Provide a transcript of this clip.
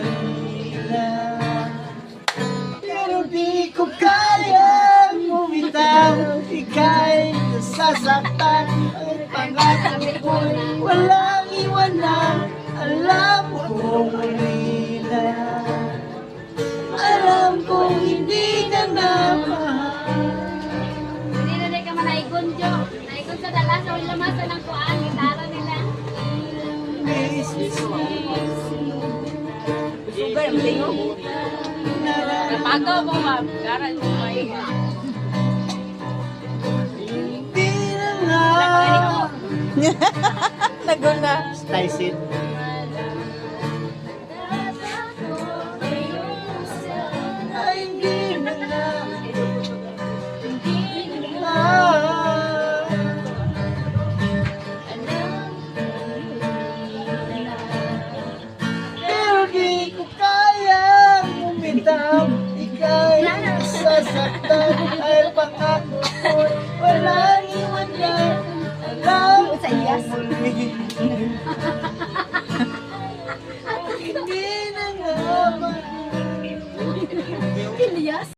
Manila. Pero di ko kayang bumitaw, ika'y nasasaktan. Ang pangarap ko'y walang iwanan. Alam kong muli na, alam kong hindi ka na mahal. Hindi na rin ka manaigon, Jo. Naigon sa dalas o lamasa ng kuhaan. Gitara nila. Sugar, ang lingo. Napagaw mo, ma'am. Garal mo, ma'am. Hindi na nga. Lago na. Stysit. Ay, hindi na nga. Pero di ko kayang bumitaw, ika'y nasasaktan.